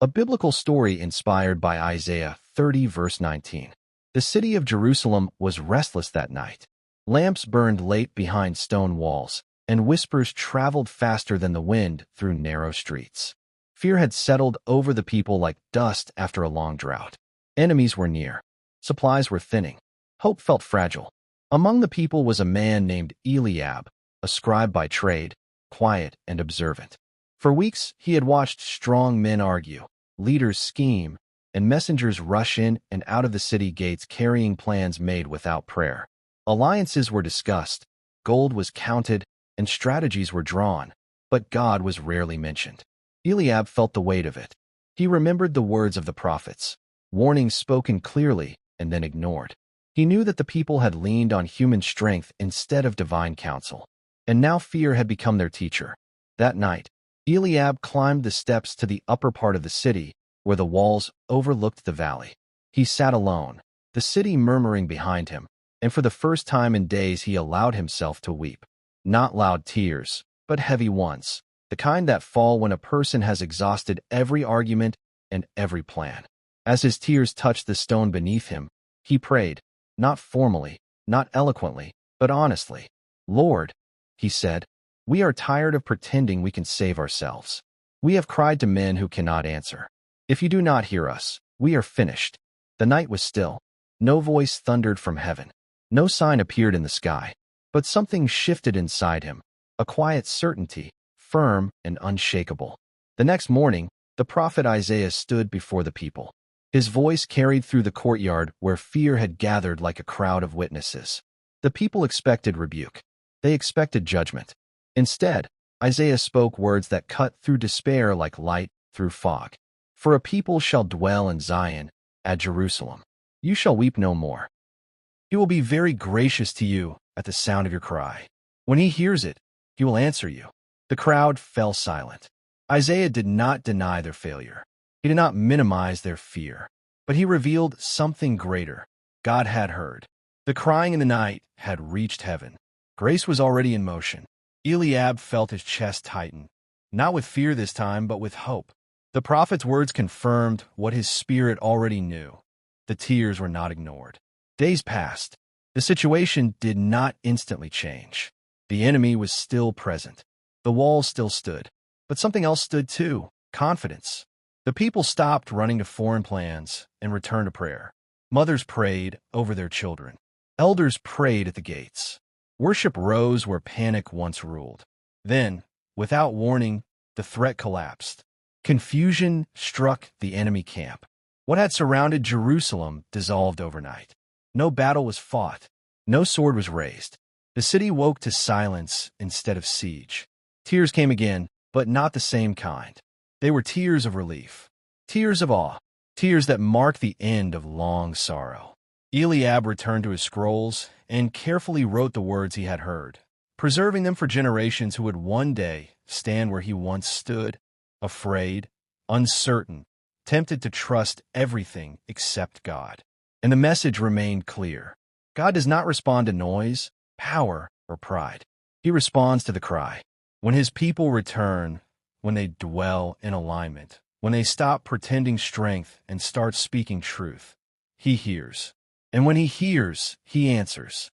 A biblical story inspired by Isaiah 30 verse 19. The city of Jerusalem was restless that night. Lamps burned late behind stone walls, and whispers traveled faster than the wind through narrow streets. Fear had settled over the people like dust after a long drought. Enemies were near. Supplies were thinning. Hope felt fragile. Among the people was a man named Eliab, a scribe by trade, quiet and observant. For weeks, he had watched strong men argue, leaders scheme, and messengers rush in and out of the city gates carrying plans made without prayer. Alliances were discussed, gold was counted, and strategies were drawn, but God was rarely mentioned. Eliab felt the weight of it. He remembered the words of the prophets, warnings spoken clearly and then ignored. He knew that the people had leaned on human strength instead of divine counsel, and now fear had become their teacher. That night, Eliab climbed the steps to the upper part of the city, where the walls overlooked the valley. He sat alone, the city murmuring behind him, and for the first time in days he allowed himself to weep. Not loud tears, but heavy ones, the kind that fall when a person has exhausted every argument and every plan. As his tears touched the stone beneath him, he prayed, not formally, not eloquently, but honestly. "Lord," he said, "we are tired of pretending we can save ourselves. We have cried to men who cannot answer. If you do not hear us, we are finished." The night was still. No voice thundered from heaven. No sign appeared in the sky. But something shifted inside him, a quiet certainty, firm and unshakable. The next morning, the prophet Isaiah stood before the people. His voice carried through the courtyard where fear had gathered like a crowd of witnesses. The people expected rebuke. They expected judgment. Instead, Isaiah spoke words that cut through despair like light through fog. "For a people shall dwell in Zion, at Jerusalem. You shall weep no more. He will be very gracious to you at the sound of your cry. When he hears it, he will answer you." The crowd fell silent. Isaiah did not deny their failure. He did not minimize their fear. But he revealed something greater. God had heard. The crying in the night had reached heaven. Grace was already in motion. Eliab felt his chest tighten, not with fear this time, but with hope. The prophet's words confirmed what his spirit already knew. The tears were not ignored. Days passed. The situation did not instantly change. The enemy was still present. The walls still stood. But something else stood too: confidence. The people stopped running to foreign plans and returned to prayer. Mothers prayed over their children. Elders prayed at the gates. Worship rose where panic once ruled. Then, without warning, the threat collapsed. Confusion struck the enemy camp. What had surrounded Jerusalem dissolved overnight. No battle was fought. No sword was raised. The city woke to silence instead of siege. Tears came again, but not the same kind. They were tears of relief, tears of awe, tears that marked the end of long sorrow. Eliab returned to his scrolls and carefully wrote the words he had heard, preserving them for generations who would one day stand where he once stood, afraid, uncertain, tempted to trust everything except God. And the message remained clear. God does not respond to noise, power, or pride. He responds to the cry. When his people return, when they dwell in alignment, when they stop pretending strength and start speaking truth, he hears. And when he hears, he answers.